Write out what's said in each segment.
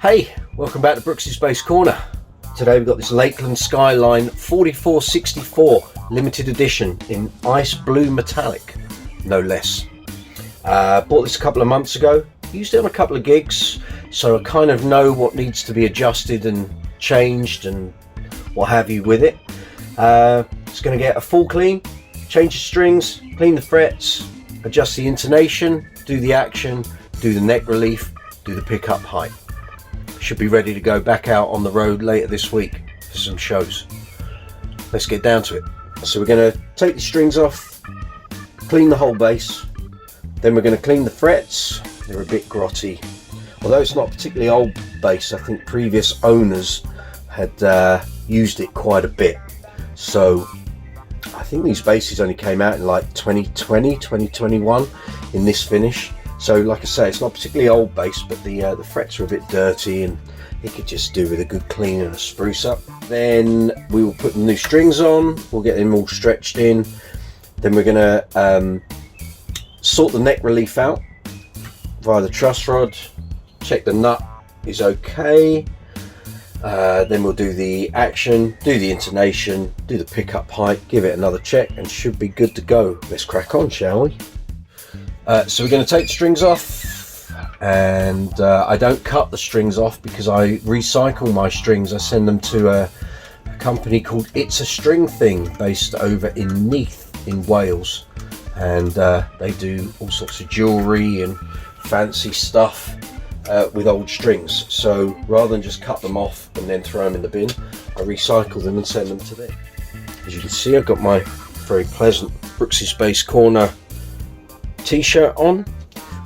Hey, welcome back to Brooks's Bass Corner. Today we've got this Lakland Skyline 4464 limited edition in ice blue metallic, no less. Bought this a couple of months ago, used it on a couple of gigs, so I kind of know what needs to be adjusted and changed and what have you with it. It's going to get a full clean, change the strings, clean the frets, adjust the intonation, do the action, do the neck relief, do the pickup height. Should be ready to go back out on the road later this week for some shows. Let's get down to it. So we're going to take the strings off, clean the whole bass, then we're going to clean the frets. They're a bit grotty. Although it's not particularly old bass, I think previous owners had used it quite a bit. So I think these basses only came out in like 2020, 2021 in this finish. So like I say, it's not particularly old bass, but the frets are a bit dirty and it could just do with a good clean and a spruce up. Then we will put the new strings on, we'll get them all stretched in. Then we're going to sort the neck relief out via the truss rod, check the nut is okay. Then we'll do the action, do the intonation, do the pickup height, give it another check and should be good to go. Let's crack on, shall we? So we're going to take the strings off, and I don't cut the strings off because I recycle my strings. I send them to a company called It's a String Thing based over in Neath in Wales, and they do all sorts of jewellery and fancy stuff with old strings. So rather than just cut them off and then throw them in the bin, I recycle them and send them to them. As you can see, I've got my very pleasant Brooks's Bass Corner t-shirt on.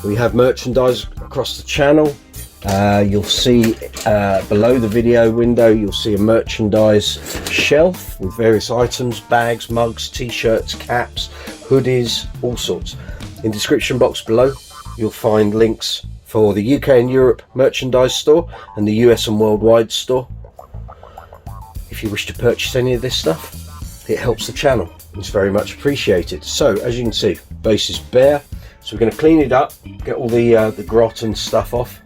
We have merchandise across the channel. You'll see below the video window, you'll see a merchandise shelf with various items, bags, mugs, t-shirts, caps, hoodies, all sorts. In the description box below you'll find links for the UK and Europe merchandise store and the US and worldwide store. If you wish to purchase any of this stuff, it helps the channel. It's very much appreciated. So as you can see, bass is bare, so we're going to clean it up, get all the grot and stuff off.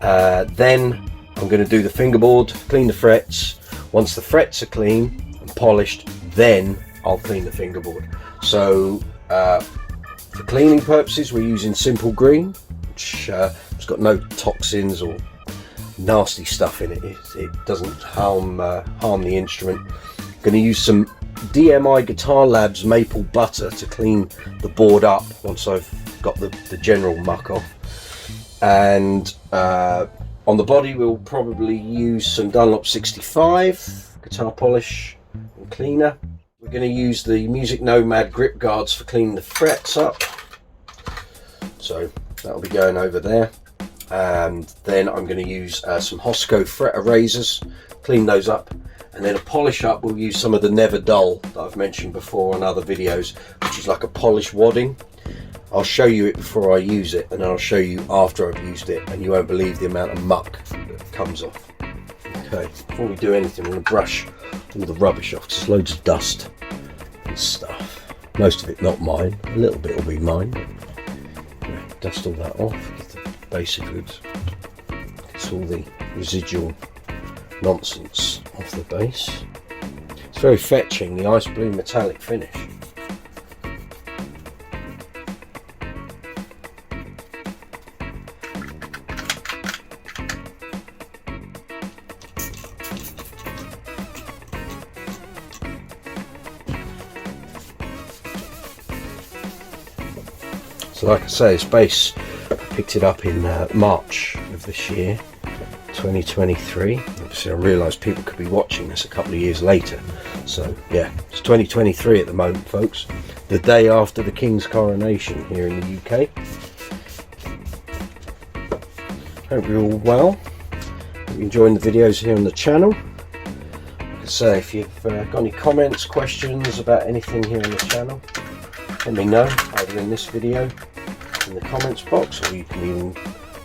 Then I'm going to do the fingerboard, clean the frets. Once the frets are clean and polished, then I'll clean the fingerboard. So for cleaning purposes, we're using Simple Green, which has got no toxins or nasty stuff in it. It doesn't harm the instrument. I'm going to use some DMI Guitar Labs maple butter to clean the board up once I've got the general muck off. And on the body we'll probably use some Dunlop 65 guitar polish and cleaner. We're going to use the Music Nomad grip guards for cleaning the frets up, so that'll be going over there. And then I'm going to use some Hosco fret erasers, clean those up. And then a polish up, we'll use some of the Never Dull that I've mentioned before on other videos, which is like a polish wadding. I'll show you it before I use it, and then I'll show you after I've used it, and you won't believe the amount of muck that comes off. Okay, before we do anything, we're going to brush all the rubbish off, because there's loads of dust and stuff. Most of it not mine, a little bit will be mine. But, dust all that off, get the basic goods. It's all the residual nonsense off the bass. It's very fetching, the ice blue metallic finish. So like I say, this bass, I picked it up in March of this year, 2023. Obviously I realised people could be watching this a couple of years later, so yeah, it's 2023 at the moment, folks, the day after the King's coronation here in the UK. Hope you're all well, hope you're enjoying the videos here on the channel. Like I say, if you've got any comments, questions about anything here on the channel, let me know either in this video in the comments box, or you can even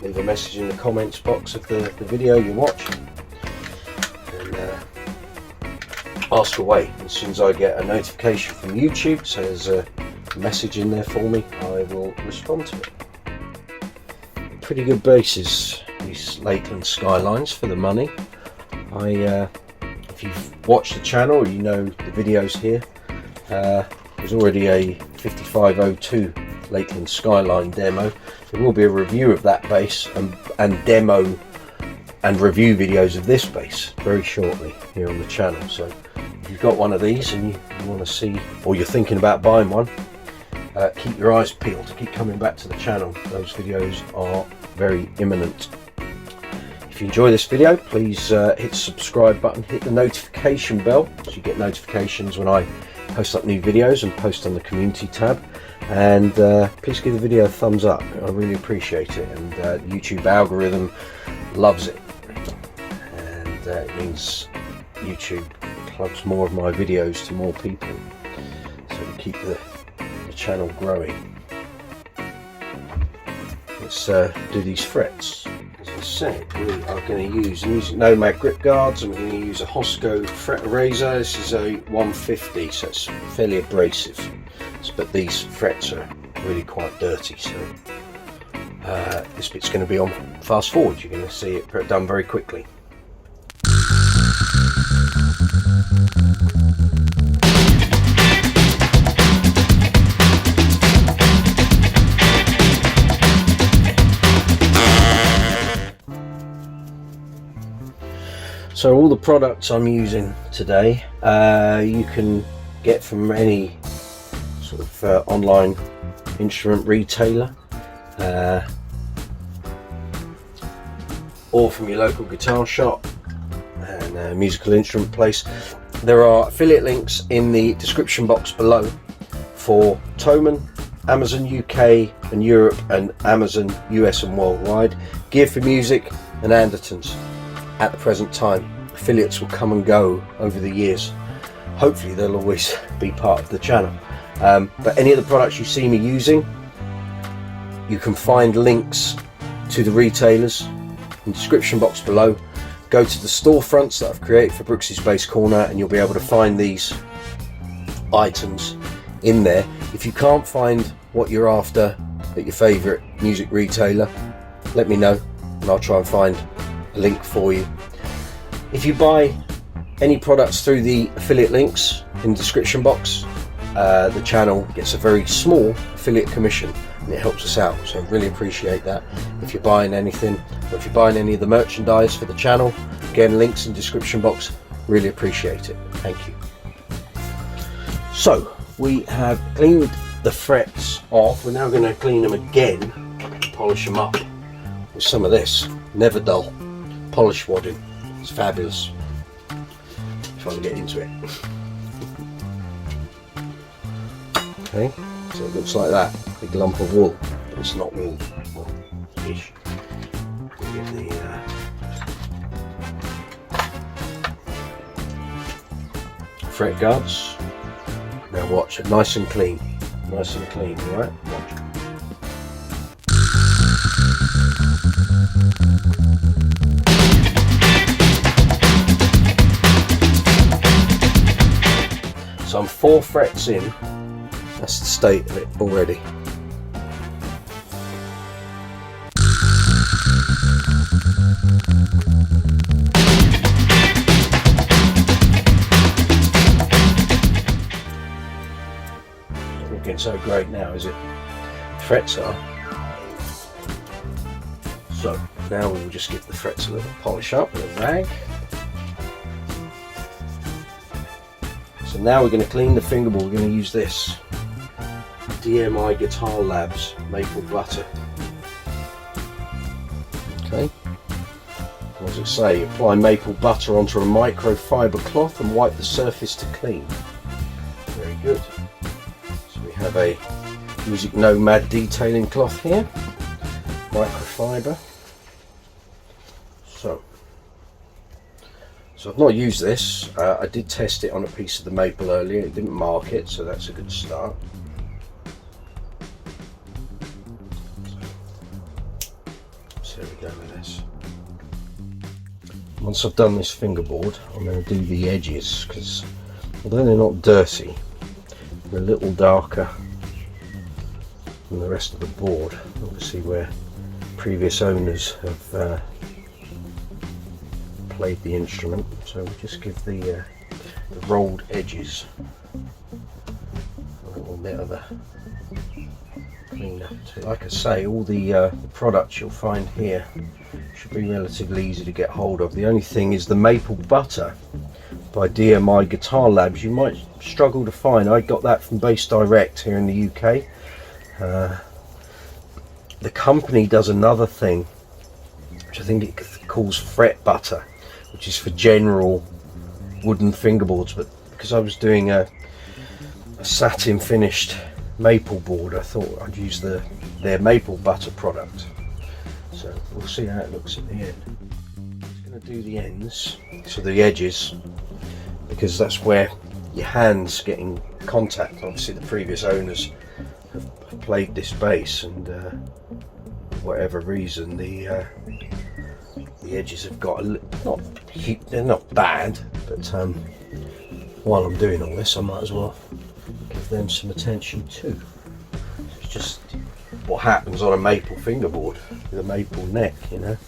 leave a message in the comments box of the video you're watching, and ask away. As soon as I get a notification from YouTube says a message in there for me, I will respond to it. Pretty good basses, these Lakland Skylines for the money. If you've watched the channel, you know the videos here. There's already a 5502 Lakland Skyline demo. There will be a review of that bass and demo and review videos of this bass very shortly here on the channel. So if you've got one of these and you want to see, or you're thinking about buying one, keep your eyes peeled to keep coming back to the channel. Those videos are very imminent. If you enjoy this video, please hit the subscribe button, hit the notification bell so you get notifications when I post up new videos and post on the community tab. And please give the video a thumbs up. I really appreciate it, and the YouTube algorithm loves it, and it means YouTube plugs more of my videos to more people, so we keep the channel growing. Let's do these frets. As I said, we are going to use music Nomad grip guards, and we're going to use a Hosco fret eraser. This is a 150, so it's fairly abrasive, but these frets are really quite dirty, so this bit's going to be on fast forward. You're going to see it done very quickly. So all the products I'm using today you can get from any sort of online instrument retailer or from your local guitar shop and musical instrument place. There are affiliate links in the description box below for THOMANN, Amazon UK and Europe, and Amazon US and worldwide, Gear for Music and ANDERTONS. At the present time, affiliates will come and go over the years. Hopefully they'll always be part of the channel. But any of the products you see me using, you can find links to the retailers in the description box below. Go to the storefronts that I've created for Brooks's Bass Corner, and you'll be able to find these items in there. If you can't find what you're after at your favourite music retailer, let me know and I'll try and find a link for you. If you buy any products through the affiliate links in the description box, the channel gets a very small affiliate commission, and it helps us out, so I really appreciate that. If you're buying anything, or if you're buying any of the merchandise for the channel, again, links in the description box, really appreciate it. Thank you. So we have cleaned the frets off. We're now going to clean them again, polish them up with some of this Never Dull polish wadding. It's fabulous. Try and get into it. Okay, so it looks like that, big lump of wool, but it's not wool, ish. Get the fret guards. Now watch it, nice and clean, all right? Watch. So I'm 4 frets in. That's the state of it already. Not looking so great now, is it? The frets are. So now we will just give the frets a little polish up with a rag. So now we're going to clean the fingerboard. We're going to use this DMI Guitar Labs Maple Butter. Okay, what does it say? Apply maple butter onto a microfiber cloth and wipe the surface to clean. Very good. So we have a Music Nomad detailing cloth here, microfiber. So I've not used this. I did test it on a piece of the maple earlier. It didn't mark it, so that's a good start. So here we go with this. Once I've done this fingerboard, I'm going to do the edges, because although they're not dirty, they're a little darker than the rest of the board. Obviously we're previous owners have played the instrument, so we'll just give the rolled edges a little bit of a cleaner. Like I say, all the products you'll find here should be relatively easy to get hold of. The only thing is the maple butter by DMI Guitar Labs you might struggle to find. I got that from Bass Direct here in the UK. The company does another thing which I think it calls fret butter, which is for general wooden fingerboards, but because I was doing a satin finished maple board, I thought I'd use their maple butter product. So we'll see how it looks at the end. I'm going to do the ends, so the edges, because that's where your hands get in contact. Obviously the previous owners have played this bass, and for whatever reason the edges have got they're not bad, but while I'm doing all this I might as well give them some attention too. It's just what happens on a maple fingerboard with a maple neck, you know.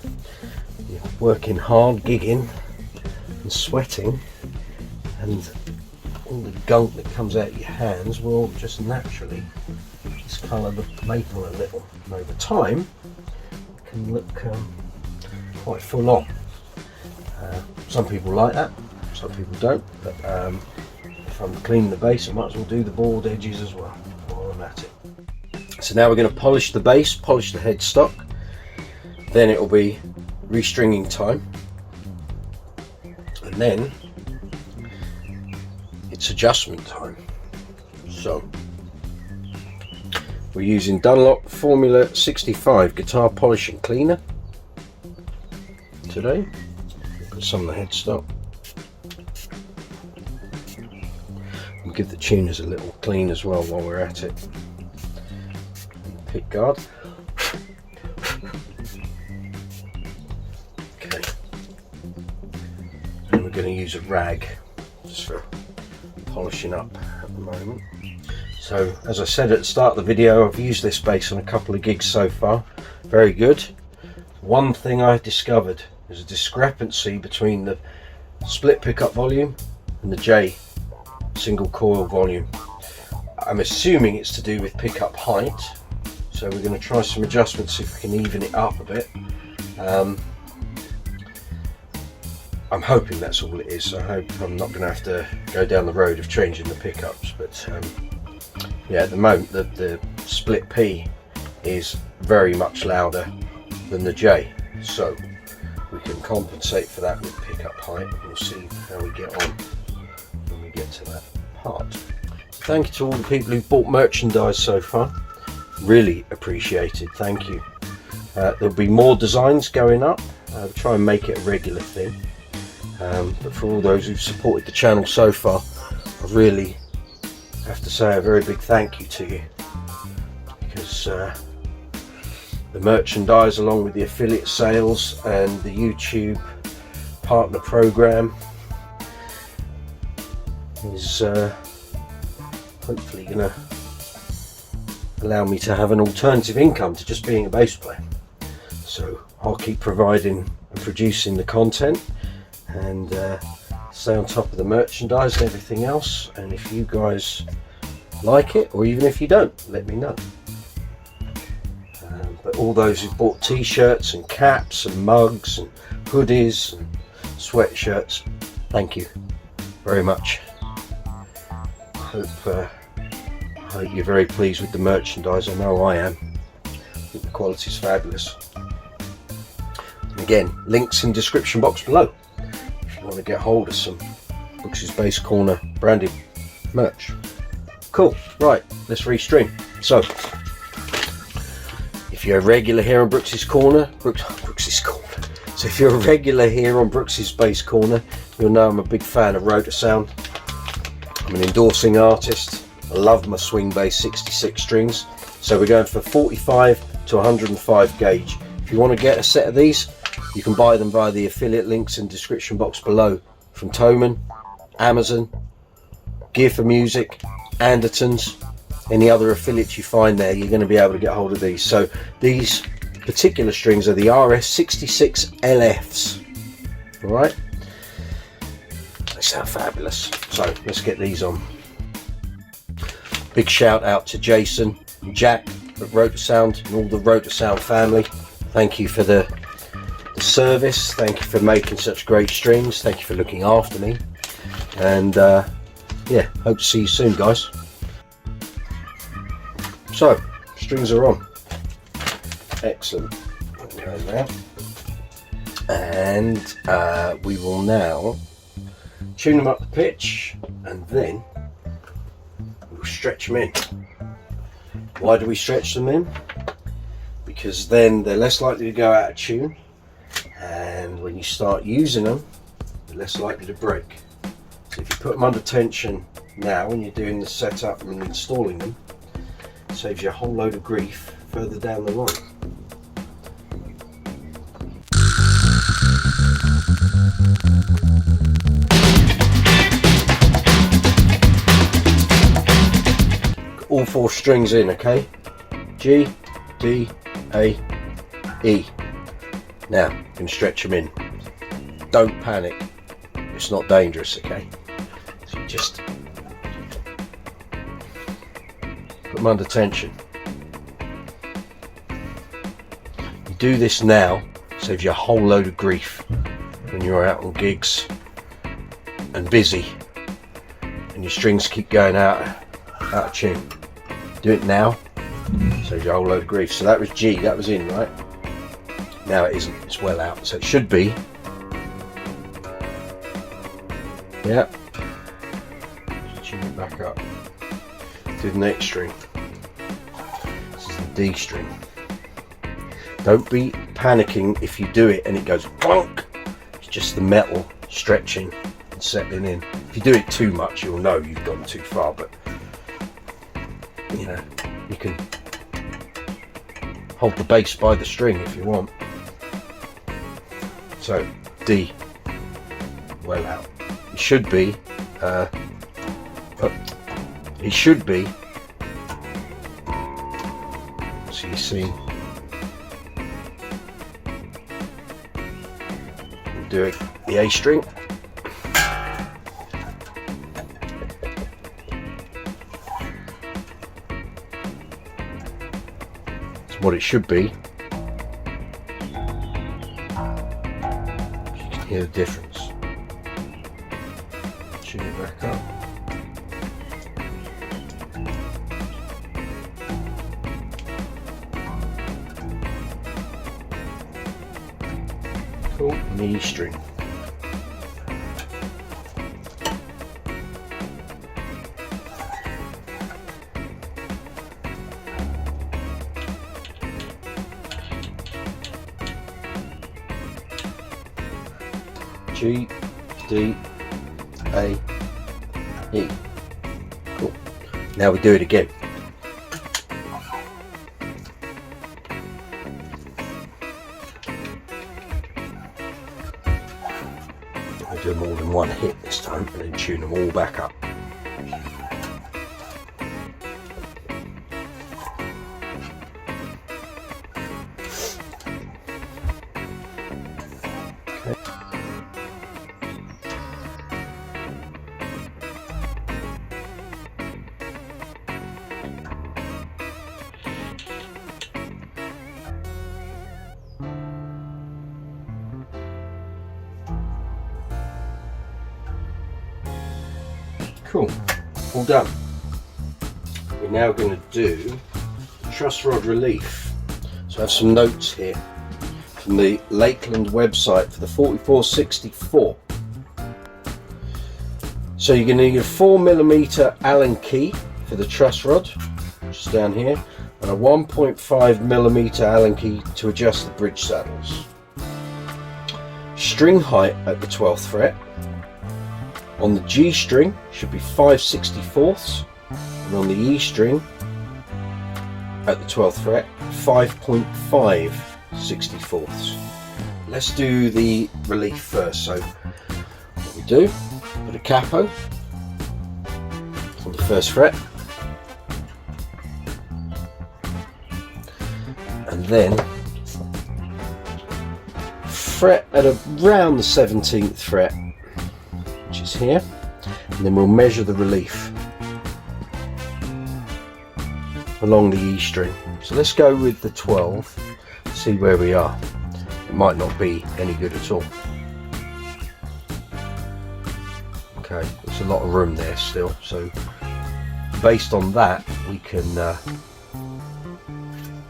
You're working hard, gigging and sweating, and all the gunk that comes out of your hands will just naturally discolour the maple a little, and over time it can look quite full on. Some people like that, some people don't, but if I'm cleaning the bass I might as well do the board edges as well while I'm at it. So now we're going to polish the bass, polish the headstock, then it will be restringing time, and then it's adjustment time. So we're using Dunlop Formula 65 guitar polishing cleaner today. Put some of the headstock and give the tuners a little clean as well while we're at it. And the pick guard. Okay, and we're going to use a rag just for polishing up at the moment. So as I said at the start of the video, I've used this bass on a couple of gigs so far. Very good. One thing I've discovered is a discrepancy between the split pickup volume and the J single coil volume. I'm assuming it's to do with pickup height, so we're going to try some adjustments, see if we can even it up a bit. I'm hoping that's all it is. I hope I'm not going to have to go down the road of changing the pickups, but yeah, at the moment the split P is very much louder than the J, so we can compensate for that with pickup height. We'll see how we get on when we get to that part. Thank you to all the people who've bought merchandise so far, really appreciated, thank you. There'll be more designs going up. I'll try and make it a regular thing, but for all those who've supported the channel so far, I really have to say a very big thank you to you, because the merchandise, along with the affiliate sales and the YouTube partner program, is hopefully going to allow me to have an alternative income to just being a bass player. So I'll keep providing and producing the content and stay on top of the merchandise and everything else, and if you guys like it, or even if you don't, let me know. But all those who've bought t-shirts and caps and mugs and hoodies and sweatshirts, thank you very much. I hope you're very pleased with the merchandise. I know I am. I think the quality's fabulous. And again, links in description box below if you want to get hold of some Brooks's Bass Corner branded merch. Cool, right, let's restring. So if you're a regular here on Brooks's Corner, so if you're a regular here on Brooks's Bass Corner, you'll know I'm a big fan of rotor sound. I'm an endorsing artist. I love my swing bass 66 strings. So we're going for 45 to 105 gauge. If you want to get a set of these, you can buy them via the affiliate links in the description box below from THOMANN, Amazon, Gear for Music, ANDERTONS, any other affiliates you find there, you're going to be able to get hold of these. So these particular strings are the RS66 LFs. All right, they sound fabulous. So let's get these on. Big shout out to Jason and Jack at Rotorsound and all the Rotorsound family. Thank you for the service. Thank you for making such great strings. Thank you for looking after me. And yeah, hope to see you soon, guys. So, strings are on. Excellent. And we will now tune them up the pitch, and then we'll stretch them in. Why do we stretch them in? Because then they're less likely to go out of tune, and when you start using them, they're less likely to break. So if you put them under tension now when you're doing the setup and installing them, it saves you a whole load of grief further down the line. All 4 strings in, okay? G, D, A, E. Now, you can stretch them in. Don't panic. It's not dangerous, okay? So you just put them under tension. You do this now, saves you a whole load of grief when you're out on gigs and busy and your strings keep going out of tune. Do it now, saves you a whole load of grief. So that was G, that was in, right? Now it isn't, it's well out. So it should be, yeah. Just tune it back up. Do the next string. This is the D string. Don't be panicking if you do it and it goes clunk. It's just the metal stretching and settling in. If you do it too much, you'll know you've gone too far, but you know, you can hold the bass by the string if you want. So D, well out. It should be, it should be, so you see, we'll do it, the A string. What it should be. You can hear the difference. Tune it back up. Cool. And the E string. G, D, A, E. Cool. Now we do it again. I do them all in one hit this time and then tune them all back up. Cool, all done. We're now going to do truss rod relief. So I have some notes here from the Lakland website for the 4464. So you're going to need a 4mm Allen key for the truss rod, which is down here, and a 1.5mm Allen key to adjust the bridge saddles. String height at the 12th fret. On the G string should be 5/64, and on the E string at the 12th fret 5.5/64. Let's do the relief first. So what we do, put a capo on the 1st fret, and then fret at around the 17th fret, which is here, and then we'll measure the relief along the E string. So let's go with the 12, see where we are. It might not be any good at all. Okay, there's a lot of room there still, so based on that we can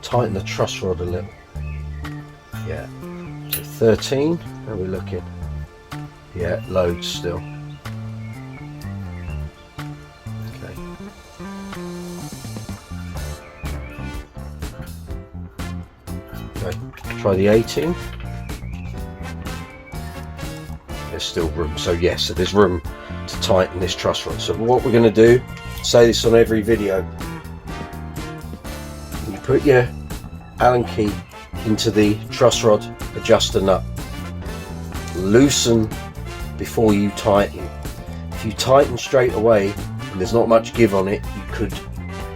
tighten the truss rod a little. Yeah, so 13, how are we looking? Yeah, loads still. Okay. Okay, try the 18. There's still room, so yes, so there's room to tighten this truss rod. So what we're going to do, say this on every video, you put your Allen key into the truss rod adjuster nut, loosen before you tighten. If you tighten straight away and there's not much give on it, you could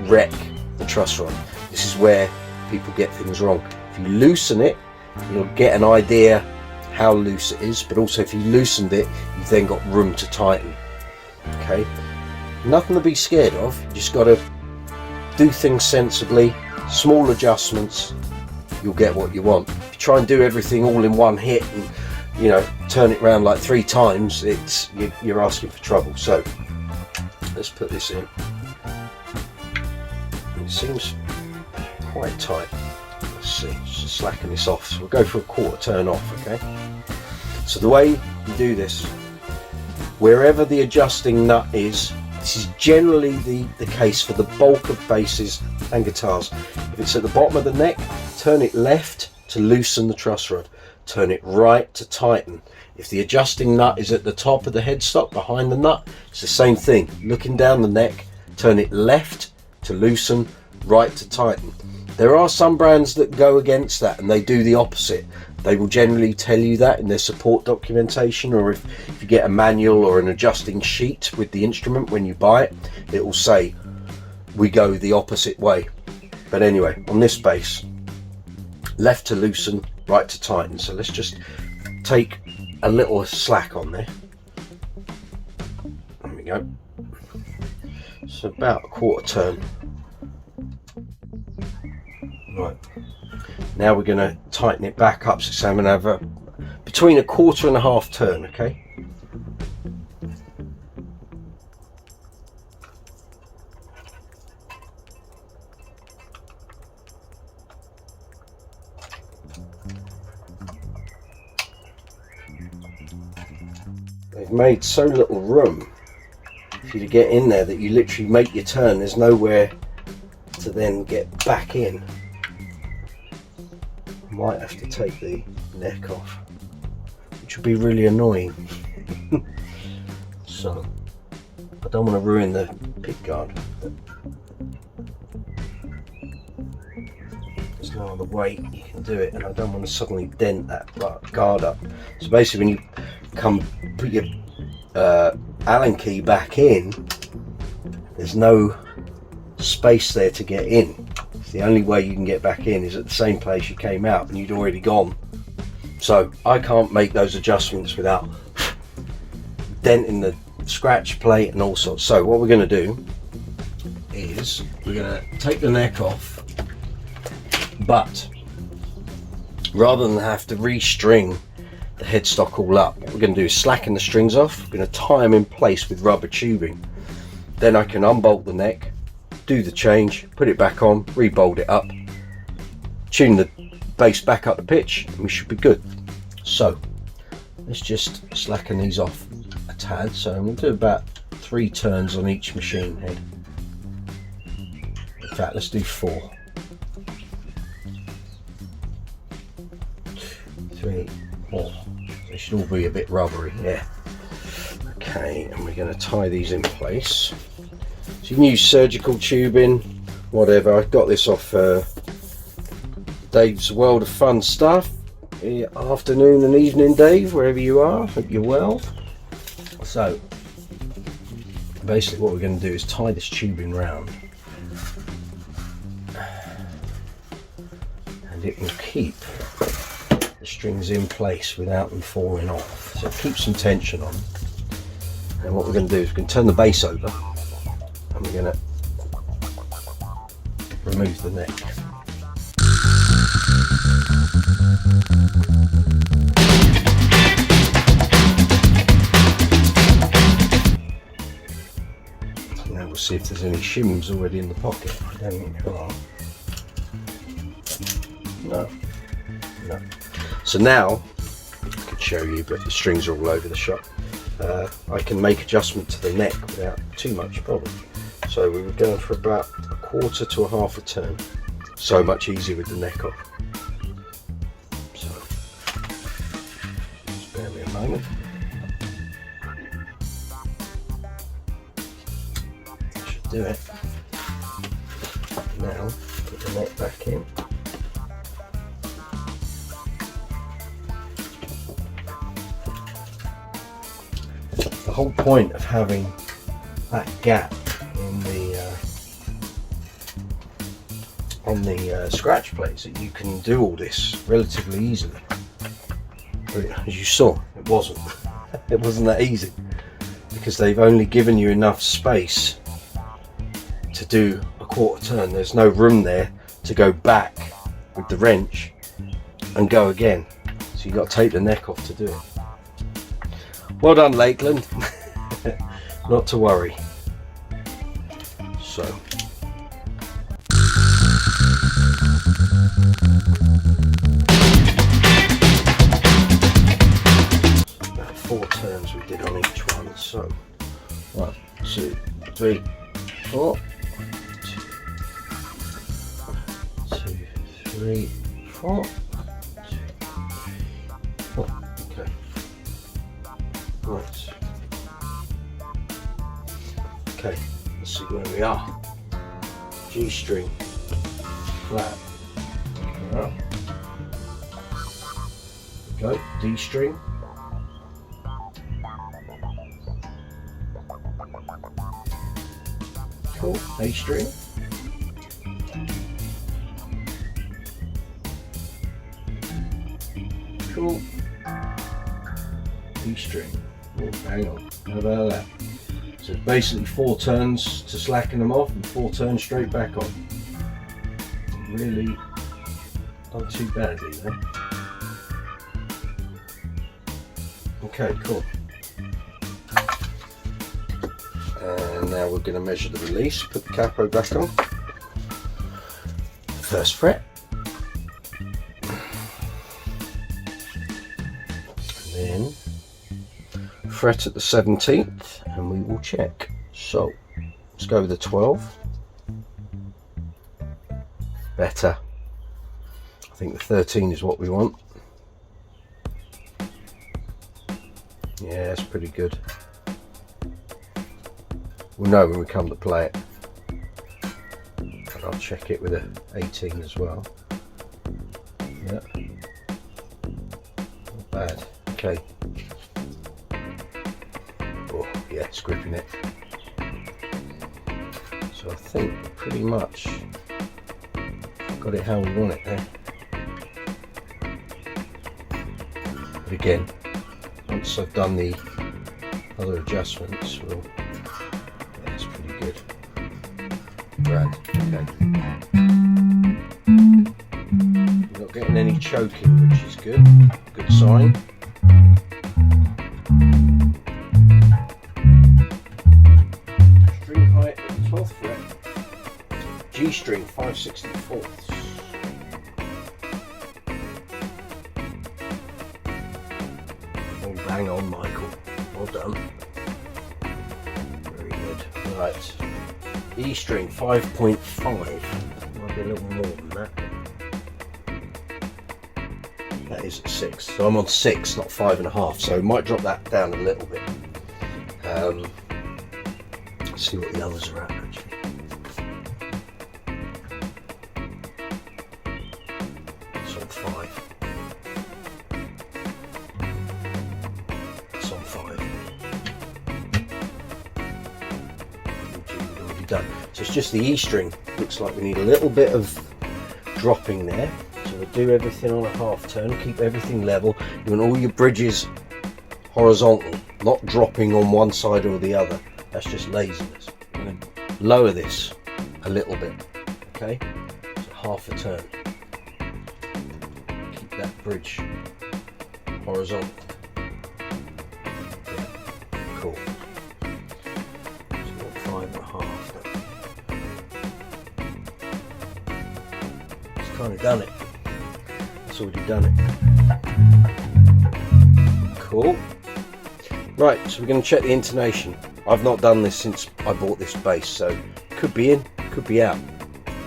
wreck the truss rod. This is where people get things wrong. If you loosen it, you'll get an idea how loose it is, but also if you loosened it, you've then got room to tighten. Okay, nothing to be scared of, you just got to do things sensibly, small adjustments, you'll get what you want. If you try and do everything all in one hit and, you know, turn it around like 3 times, you're asking for trouble. So let's put this in. It seems quite tight. Let's see, just slacken this off. So we'll go for a 1/4 turn off. Okay, so the way you do this, wherever the adjusting nut is, this is generally the case for the bulk of basses and guitars. If it's at the bottom of the neck, turn it left to loosen the truss rod, turn it right to tighten. If the adjusting nut is at the top of the headstock behind the nut, it's the same thing. Looking down the neck, turn it left to loosen, right to tighten. There are some brands that go against that and they do the opposite. They will generally tell you that in their support documentation, or if you get a manual or an adjusting sheet with the instrument when you buy it, it will say we go the opposite way. But anyway, on this bass, left to loosen, right to tighten. So let's just take a little slack on there. There we go. So about a 1/4 turn. Right, now we're going to tighten it back up, so I'm going to have between a 1/4 and a 1/2 turn. Okay, they've made so little room for you to get in there that you literally make your turn. There's nowhere to then get back in. Might have to take the neck off, which would be really annoying. So I don't want to ruin the pick guard. There's no other way you can do it, and I don't want to suddenly dent that guard up. So basically, when you come put your Allen key back in, there's no space there to get in. The only way you can get back in is at the same place you came out, and you'd already gone. So I can't make those adjustments without denting the scratch plate and all sorts. So what we're going to do is we're going to take the neck off, but rather than have to restring the headstock all up, what we're going to do is slacken the strings off. We're going to tie them in place with rubber tubing. Then I can unbolt the neck, do the change, put it back on, rebolt it up, tune the bass back up the pitch, and we should be good. So let's just slacken these off a tad. So I'm going to do about 3 turns on each machine head. In fact, let's do 4. 3, 4. They should all be a bit rubbery, yeah. Okay, and we're going to tie these in place. So you can use surgical tubing, whatever. I got this off Dave's World of Fun Stuff. Afternoon and evening, Dave, wherever you are. Hope you're well. So basically what we're going to do is tie this tubing round, and it will keep the the strings in place without them falling off. So keep some tension on. And what we're going to do is we're going to turn the bass over and we're going to remove the neck. Now we'll see if there's any shims already in the pocket. I don't think there are. No. No. So now, I could show you, but the strings are all over the shop. I can make adjustment to the neck without too much problem. So we were going for about 1/4 to 1/2 a turn. So much easier with the neck off. So, just bear me a moment. That should do it. Now, put the neck back in. The whole point of having that gap in the on the scratch plates that you can do all this relatively easily. But as you saw, it wasn't. It wasn't that easy because they've only given you enough space to do a 1/4 turn. There's no room there to go back with the wrench and go again. So you've got to take the neck off to do it. Well done, Lakland. Not to worry. So. About 4 turns we did on each one. So 1, 2, 3, 4. 2, 3, 4. 4. Okay. Right. Okay, let's see where we are. G string, flat. Right. Go, D string. Cool, A string. Cool. D string. Oh, hang on, how about that? So basically 4 turns to slacken them off and 4 turns straight back on. Really not too badly there. Okay, cool. And now we're going to measure the release. Put the capo back on. First fret. And then fret at the 17th and we will check. So let's go with the 12. Better. I think the 13 is what we want. Yeah, it's pretty good. We'll know when we come to play it. And I'll check it with a 18 as well. Yeah. Not bad. Okay. Oh, yeah, it's gripping it. So I think pretty much got it how we want it there. But again, once I've done the other adjustments, well, that's pretty good. Grand. Okay. We're not getting any choking, which is good. Good sign. String height at the 12th fret. G string 5/64. Oh, bang on, Michael. Well done. Very good. Right. E string 5.5. Might be a little more than that. That is at 6. So I'm on 6, not 5.5. So I might drop that down a little bit. Let's see what the others are at actually. It's on 5. It's on 5. We've already done. So it's just the E string. Looks like we need a little bit of dropping there. So we'll do everything on a half turn, keep everything level. You want all your bridges horizontal, not dropping on one side or the other. That's just laziness. I'm going to lower this a little bit, okay? So half a turn. Keep that bridge horizontal. Yeah. Cool. So 5.5. It's kind of done it. It's already done it. Cool. Right, so we're going to check the intonation. I've not done this since I bought this bass, so could be in, could be out.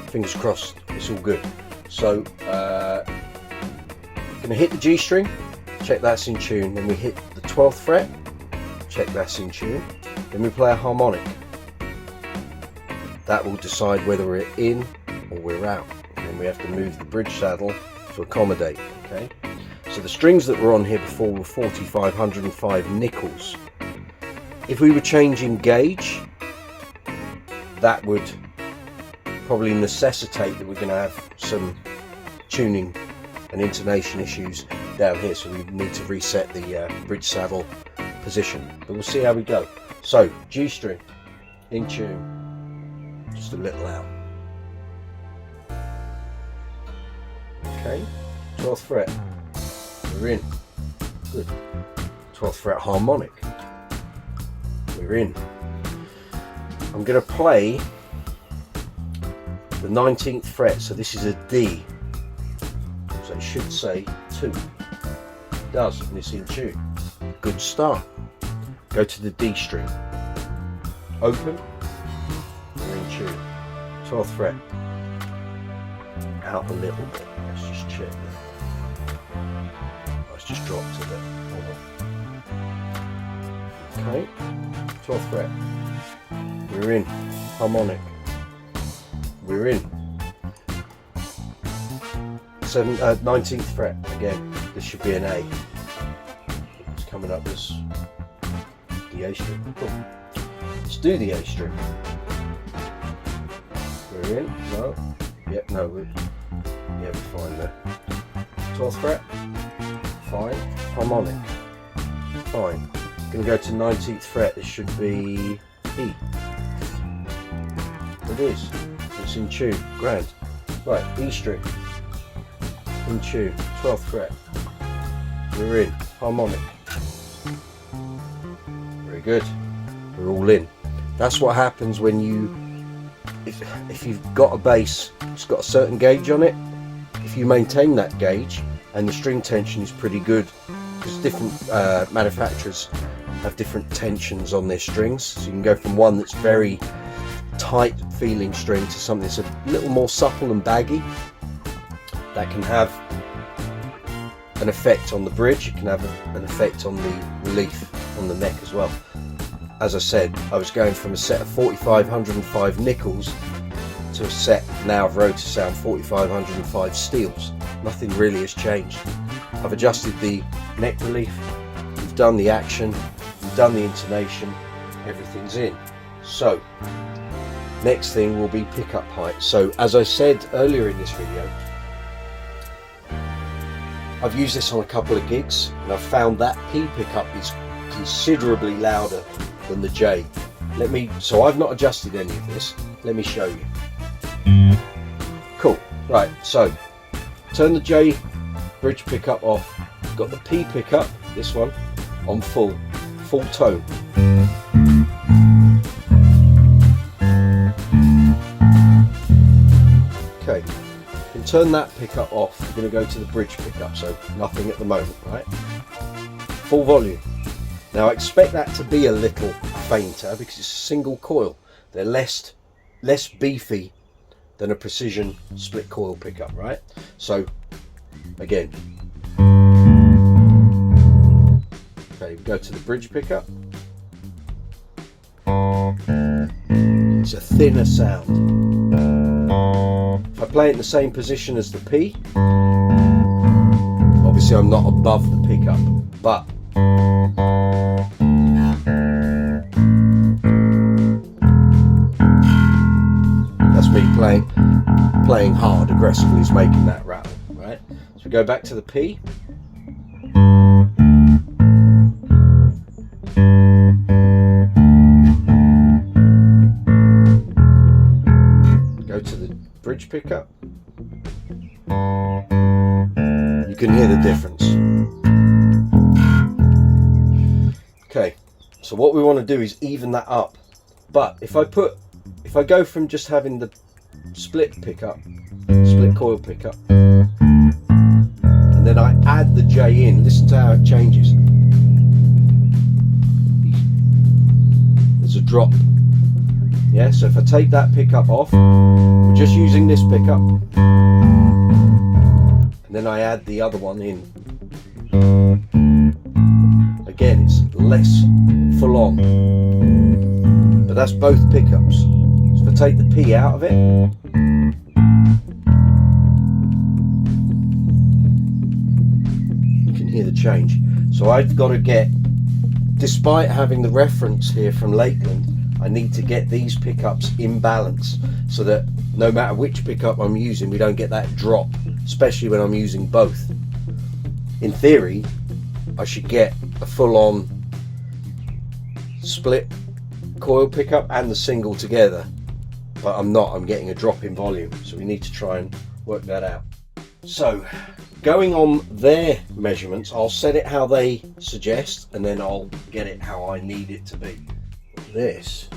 Fingers crossed, it's all good. So, going to hit the G string, check that's in tune. Then we hit the 12th fret, check that's in tune. Then we play a harmonic. That will decide whether we're in or we're out. And then we have to move the bridge saddle to accommodate, okay? So the strings that were on here before were 4505 nickels. If we were changing gauge, that would probably necessitate that we're going to have some tuning and intonation issues down here, so we need to reset the bridge saddle position. But we'll see how we go. So G string in tune, just a little out. Okay, 12th fret. We're in. Good. 12th fret harmonic. We're in. I'm going to play the 19th fret, so this is a D. So it should say 2. It does, and it's in tune. Good start. Go to the D string. Open. We're in tune. 12th fret. Out a little bit. Let's just check that. Just dropped a bit. Okay, 12th fret. We're in. Harmonic. We're in. 19th fret. Again, this should be an A. It's coming up as the A string. Cool. Let's do the A string. We're in. No. Yep. No. We're fine there. 12th fret. Fine. Harmonic. Fine. Going to go to 19th fret. This should be E. It is. It's in tune. Grand. Right. E string. In tune. 12th fret. We're in. Harmonic. Very good. We're all in. That's what happens when you, if you've got a bass, it's got a certain gauge on it. If you maintain that gauge, and the string tension is pretty good, because different manufacturers have different tensions on their strings, so you can go from one that's very tight feeling string to something that's a little more supple and baggy. That can have an effect on the bridge. It can have an effect on the relief on the neck as well. As I said, I was going from a set of 4505 nickels to a set now of Rotosound 4505 steels. Nothing really has changed. I've adjusted the neck relief, we've done the action, we've done the intonation, everything's in. So next thing will be pickup height. So as I said earlier in this video, I've used this on a couple of gigs and I've found that P pickup is considerably louder than the J. So I've not adjusted any of this. Let me show you. Cool. Right, so turn the J bridge pickup off. Got the P pickup, this one, on full tone. Okay, you can turn that pickup off. We're going to go to the bridge pickup, so nothing at the moment, right? Full volume. Now I expect that to be a little fainter because it's a single coil. They're less beefy than a precision split coil pickup, right? So again, okay, we go to the bridge pickup. It's a thinner sound. If I play it in the same position as the P, obviously I'm not above the pickup, but that's me playing hard aggressively is making that rattle, right? Go back to the P. Go to the bridge pickup. You can hear the difference. Okay, so what we want to do is even that up. But if I go from just having the split pickup, split coil pickup, and then I add the J in, listen to how it changes. There's a drop. Yeah, so if I take that pickup off, we're just using this pickup, and then I add the other one in. Again, it's less full on, but that's both pickups. So if I take the P out of it, you can hear the change. So I've got to get, despite having the reference here from Lakland, I need to get these pickups in balance so that no matter which pickup I'm using, we don't get that drop, especially when I'm using both. In theory, I should get a full-on split coil pickup and the single together, but I'm not. I'm getting a drop in volume, so we need to try and work that out. So going on their measurements, I'll set it how they suggest, and then I'll get it how I need it to be. This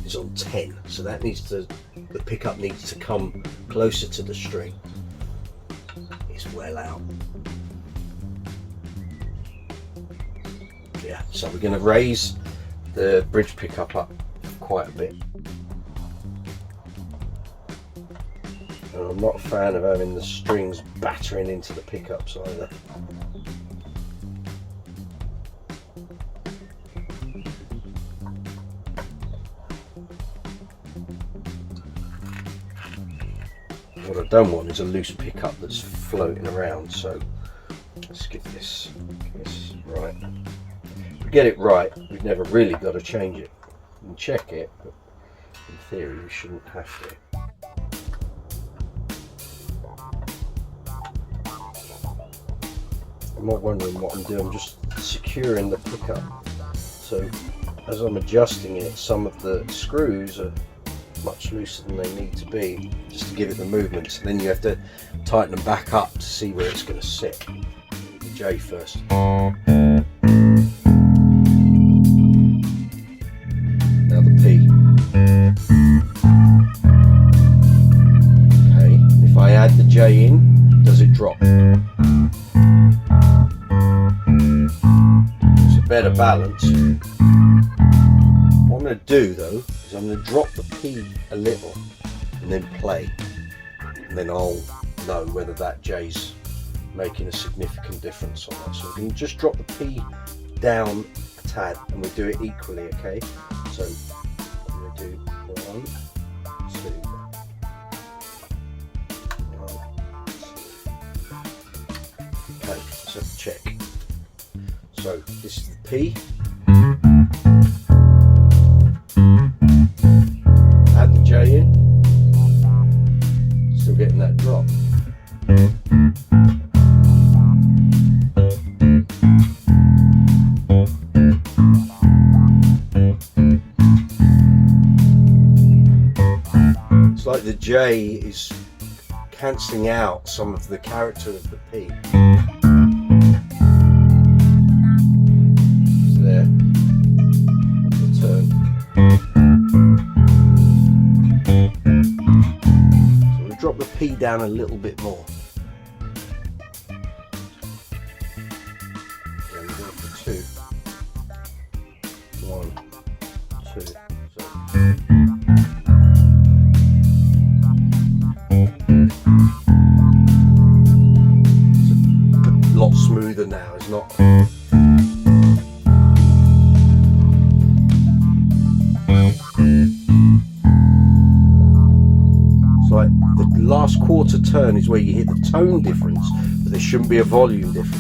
is on 10, so that needs to, the pickup needs to come closer to the string. It's well out. Yeah, so we're going to raise the bridge pickup up quite a bit. And I'm not a fan of having the strings battering into the pickups either. What I don't want is a loose pickup that's floating around, so let's get this right. If we get it right, we've never really got to change it. We can check it, but in theory we shouldn't have to. I'm not wondering what I'm doing, I'm just securing the pickup. So as I'm adjusting it, some of the screws are much looser than they need to be, just to give it the movements, and then you have to tighten them back up to see where it's going to sit. The J first. Now the P. Okay, if I add the J in, does it drop? It's a better balance. What I'm going to do though is I'm going to drop the P a little and then play, and then I'll know whether that J's making a significant difference or not. So we can just drop the P down a tad and we'll do it equally, okay? So I'm going to do 1, 2, 1, 2. Okay, let's have a check. So this is the P. Add the J in. Still getting that drop. It's like the J is cancelling out some of the character of the P. It's there. The turn. So we drop the P down a little bit more. Okay, we're going for 2. 1, 2. So. Lot smoother now, it's not. It's like the last quarter turn is where you hear the tone difference, but there shouldn't be a volume difference.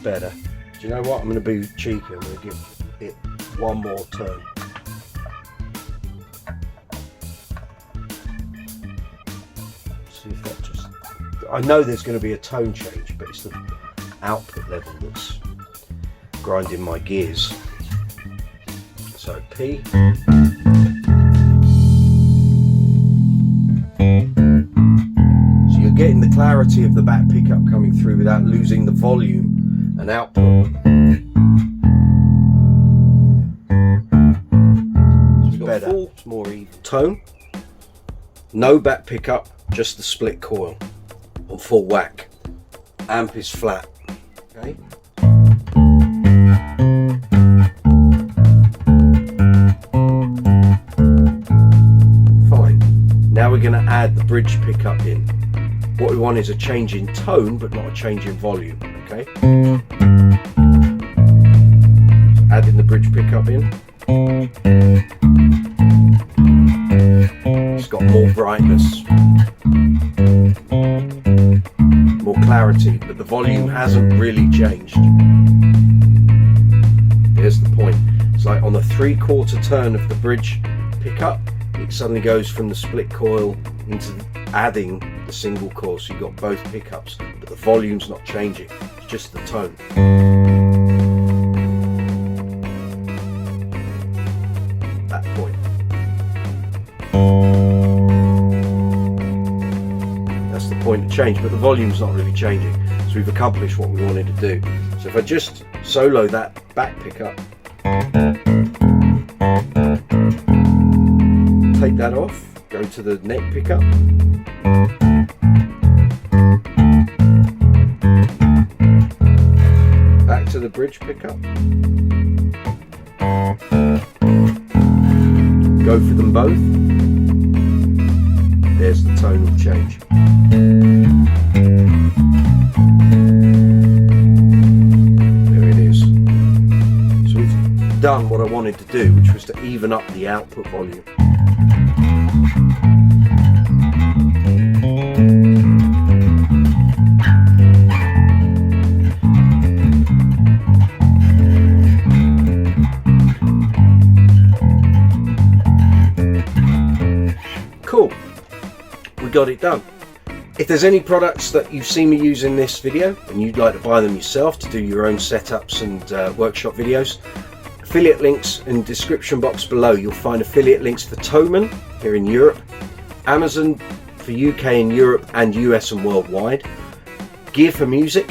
better. Do you know what? I'm going to be cheeky. I'm going to give it one more turn. See if that just... I know there's going to be a tone change, but it's the output level that's grinding my gears. So P. So you're getting the clarity of the back pickup coming through without losing the volume and output. It's better. It's more even. Tone. No back pickup, just the split coil on full whack. Amp is flat. Okay. Fine. Now we're going to add the bridge pickup in. What we want is a change in tone, but not a change in volume. Okay. Adding the bridge pickup in. It's got more brightness, more clarity, but the volume hasn't really changed. Here's the point. It's like on the 3/4 turn of the bridge pickup, it suddenly goes from the split coil into adding the single coil, so you've got both pickups, but the volume's not changing, it's just the tone. That point. That's the point of change, but the volume's not really changing, so we've accomplished what we wanted to do. So if I just solo that back pickup, take that off, go to the neck pickup, back to the bridge pickup, go for them both, there's the tonal change. There it is. So we've done what I wanted to do, which was to even up the output volume. Cool, we got it done. If there's any products that you've seen me use in this video and you'd like to buy them yourself to do your own setups and workshop videos, affiliate links in the description box below. You'll find affiliate links for THOMANN here in Europe, Amazon for UK and Europe and US and worldwide, Gear for Music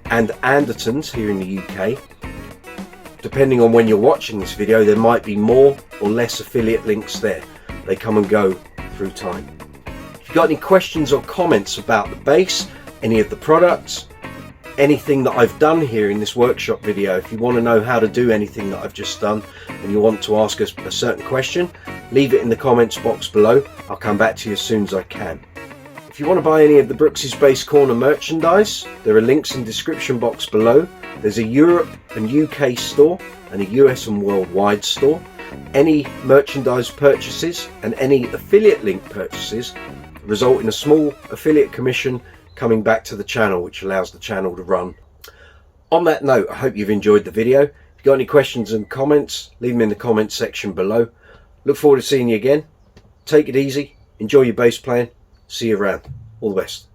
and ANDERTONS here in the UK. Depending on when you're watching this video, there might be more or less affiliate links there. They come and go through time. If you've got any questions or comments about the bass, any of the products, anything that I've done here in this workshop video, if you want to know how to do anything that I've just done and you want to ask us a certain question, leave it in the comments box below. I'll come back to you as soon as I can. If you want to buy any of the Brooks' Bass Corner merchandise, there are links in the description box below. There's a Europe and UK store and a US and worldwide store. Any merchandise purchases and any affiliate link purchases result in a small affiliate commission coming back to the channel, which allows the channel to run. On that note, I hope you've enjoyed the video. If you've got any questions and comments, leave them in the comments section below. Look forward to seeing you again. Take it easy, enjoy your bass playing, see you around. All the best.